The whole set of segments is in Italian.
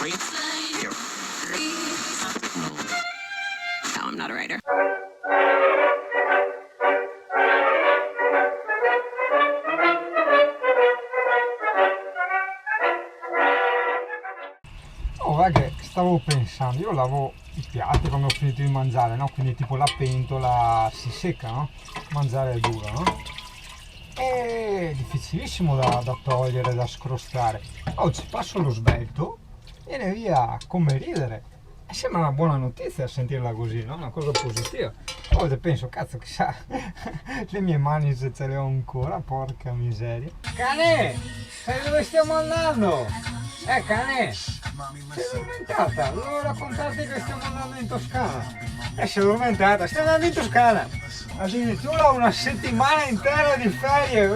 No, I'm not a writer. Oh, guarda che stavo pensando, io lavo i piatti quando ho finito di mangiare, no? Quindi tipo la pentola si secca, no? Mangiare è duro, no? È difficilissimo da togliere, da scrostare. Oggi passo lo svelto, viene via come ridere. E sembra una buona notizia sentirla così, no? Una cosa positiva. A volte penso, cazzo, chissà, le mie mani se ce le ho ancora, porca miseria. Cane, sai dove stiamo andando? Cane, sei addormentata? Volevo raccontarti che stiamo andando in Toscana. Sei addormentata? Stiamo andando in Toscana. Addirittura una settimana intera di ferie.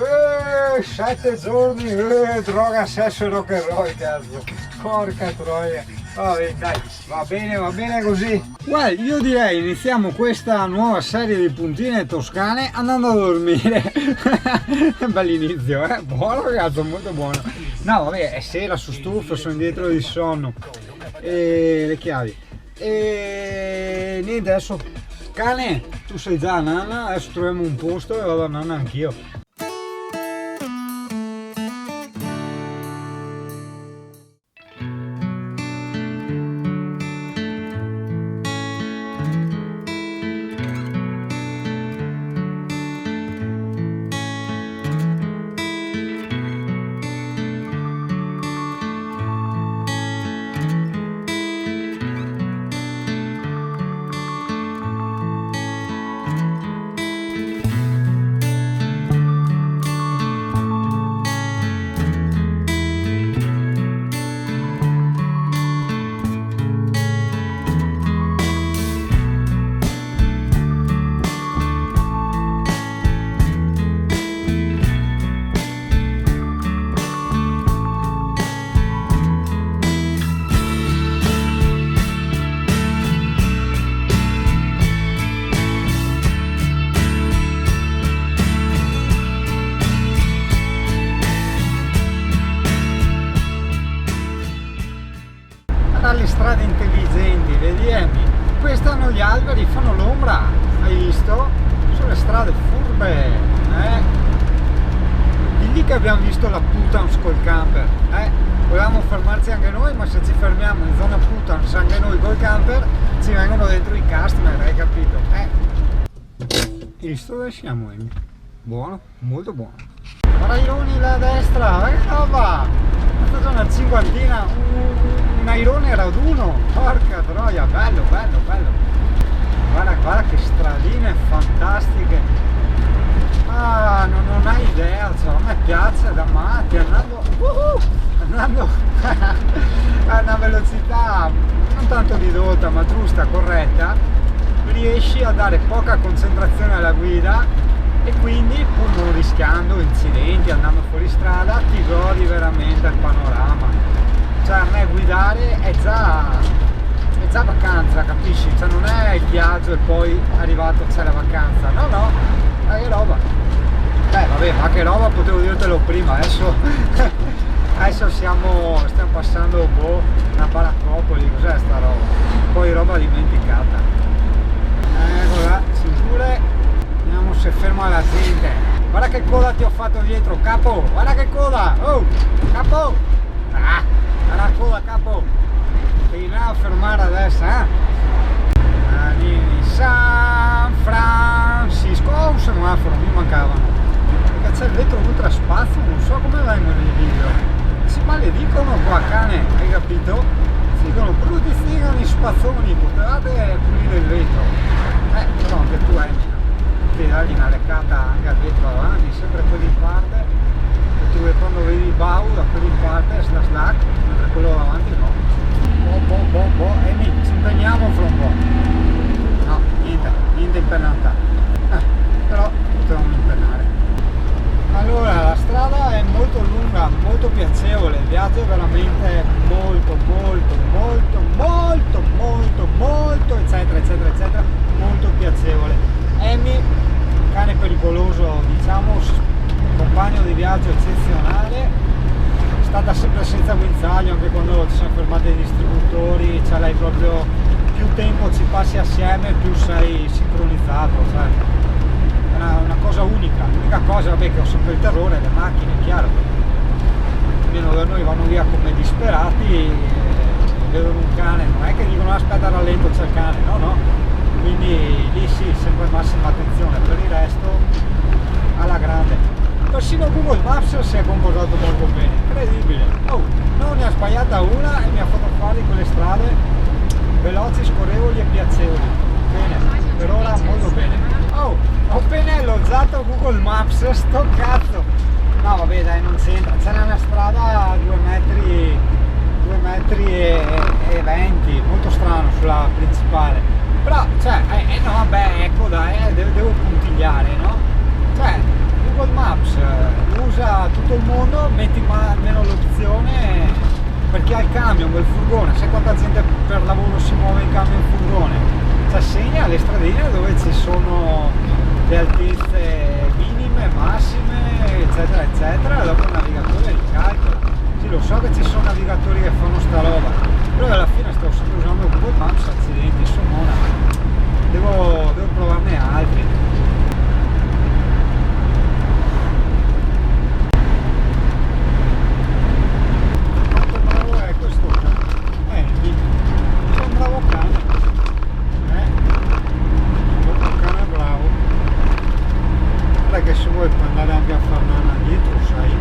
7 giorni, droga, sesso e rock and roll, cazzo. Porca troia. Vabbè, dai, va bene così. Guarda, io direi iniziamo questa nuova serie di puntine toscane andando a dormire. Bell'inizio, buono ragazzo, molto buono. No, vabbè, è sera, su stufo, sono indietro di sonno. E le chiavi. E niente, adesso cane, tu sei già a nanna, adesso troviamo un posto e vado a nanna anch'io. Dalle strade intelligenti, vedi Amy? Quest'anno gli alberi fanno l'ombra, hai visto? Sono le strade furbe, Digli che abbiamo visto la Putans col camper, Volevamo fermarci anche noi, ma se ci fermiamo in zona Putans anche noi col camper, ci vengono dentro i customer, hai capito? Hai visto dove siamo, Amy? Buono, molto buono. Raironi là a destra, che roba! Questa sono una cinquantina, un airone raduno, porca troia, bello. Guarda che stradine fantastiche. Non hai idea, cioè, a me piace da matti, andando a una velocità non tanto ridotta ma giusta, corretta, riesci a dare poca concentrazione alla guida e quindi pur non rischiando incidenti, andando fuori strada, ti godi veramente il panorama. Cioè a me guidare è già vacanza, capisci? Cioè non è il viaggio e poi arrivato c'è la vacanza, no, ma che roba. Vabbè, ma che roba, potevo dirtelo prima, adesso stiamo passando una baraccopoli, cos'è sta roba? Poi roba dimenticata. Eccola, cinture. Vediamo se ferma la gente. Guarda che coda ti ho fatto dietro, capo! Guarda che coda! Oh! Capo! Guarda la coda, capo! Devi là a fermare adesso, San Francisco! Oh, un semaforo, mi mancavano! Perché c'è il vetro ultra spazio, non so come vengono i video. Si maledicono qua, cane, hai capito? Si dicono brutti zigani spazzoni, potevate pulire il vetro. Però anche tu hai dargli una leccata anche al vetro avanti, sempre quelli in parte, e tu quando vedi il bau da quelli in parte slack, mentre quello davanti no. Amy, ci impegniamo fra un po'. No, niente impennata. Però potevamo impennare. Allora, la strada è molto lunga, molto piacevole, il viaggio è veramente molto, eccetera, molto piacevole. Amy, cane pericoloso, diciamo, compagno di viaggio eccezionale, è stata sempre senza guinzaglio anche quando ci tempo ci passi assieme più sei sincronizzato, cioè è una cosa unica. L'unica cosa, vabbè, che ho sempre il terrore è le macchine, è chiaro, almeno da noi vanno via come disperati, vedono un cane, non è che dicono aspetta rallento c'è il cane, no, quindi lì sì, sempre massima attenzione. Per il resto alla grande. Persino Google Maps si è comportato molto bene, incredibile. Non ne ha sbagliata una e mi ha fatto fare quelle strade veloci, scorrevoli e piacevoli. Bene, per ora molto bene. Ho appena elogiato Google Maps, sto cazzo. No vabbè dai, non c'entra, c'è una strada a 2 metri e 20, molto strano sulla principale. Però, cioè, no vabbè, ecco dai, devo puntigliare, no? Cioè, Google Maps usa tutto il mondo, metti almeno l'opzione per chi ha il camion, quel furgone, sai quanta gente per lavoro si muove in camion furgone, cioè segna le stradine dove ci sono le altezze minime, massime, eccetera eccetera, e dopo il navigatore ricalcola. Sì, lo so che ci sono navigatori che fanno sta roba, però alla fine sto sempre usando Google Maps, accidenti, insomma, devo provarne altri. Che se vuoi puoi andare anche a fare nana dietro, sai,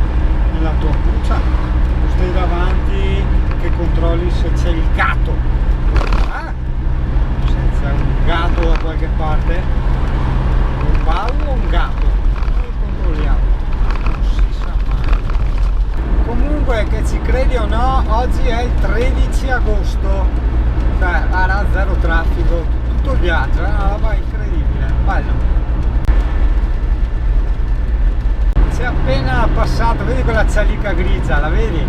nella tua cuccia, tu stai davanti che controlli se c'è il gatto, se c'è un gatto da qualche parte, un ballo o un gatto, noi controlliamo, non si sa mai. Comunque, che ci credi o no, oggi è il 13 agosto, cioè era zero traffico, tutto il viaggio, è una roba incredibile, bello. Si è appena passato, vedi quella cialica grigia, la vedi?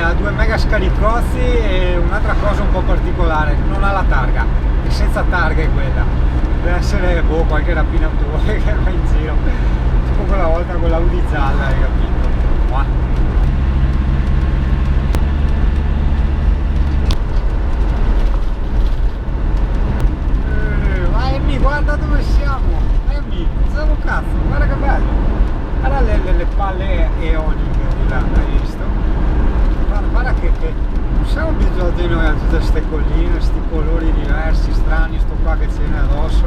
Ha 2 mega scaricozzi e un'altra cosa un po' particolare, non ha la targa, è senza targa è quella, deve essere qualche rapinatore che va in giro, tipo quella volta con l'Audi gialla, hai capito? Ma Amy, guarda dove siamo, Amy, pensavo cazzo, guarda che bello. Guarda le palle eoliche di là, hai visto? Guarda che non siamo abituati noi a tutte queste colline, questi colori diversi, strani, sto qua che ce n'è addosso.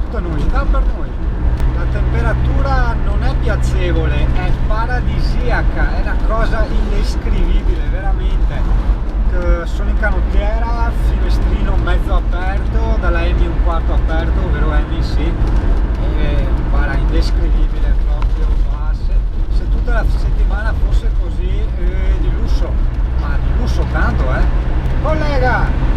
Tutto noi, da per noi. La temperatura non è piacevole, è paradisiaca, è una cosa indescrivibile, veramente. Sono in canottiera, finestrino mezzo aperto, dalla Emi un quarto aperto, ovvero Emi sì, guarda, indescrivibile proprio, se tutta la settimana fosse così di lusso, ma di lusso tanto, collega!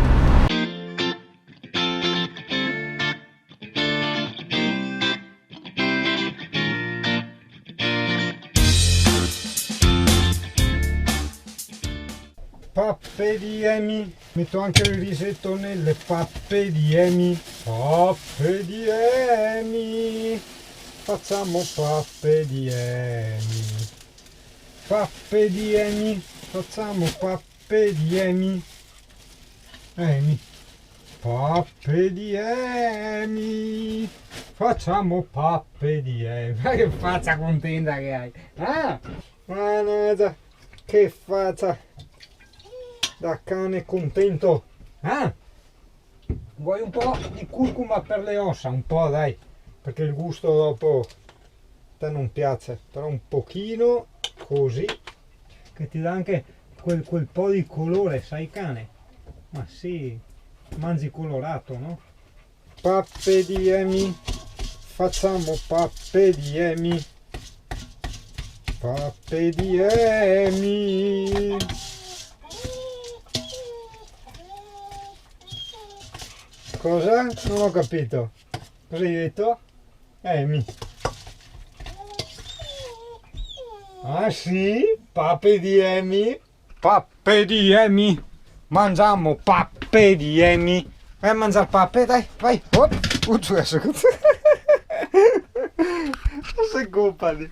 Pappe di Emi, metto anche il risetto nelle pappe di Emi, pappe di Emi, facciamo pappe di Emi, pappe di Emi, facciamo pappe di Emi, Emi, pappe di Emi, facciamo pappe di Emi. Ma che faccia contenta che hai, mannaggia, che faccia da cane contento, vuoi un po' di curcuma per le ossa, un po' dai, perché il gusto dopo a te non piace, però un pochino così che ti dà anche quel po' di colore, sai cane? Ma sì, mangi colorato, no? Pappe di Emi, facciamo pappe di Emi, pappe di Emi. Cosa? Non ho capito. Cosa hai detto? Emi. Ah sì? Pappe di Emi? Pappe di Emi. Mangiamo pappe di Emi. Vai a mangiare pappe, dai, vai. Sei colpa di.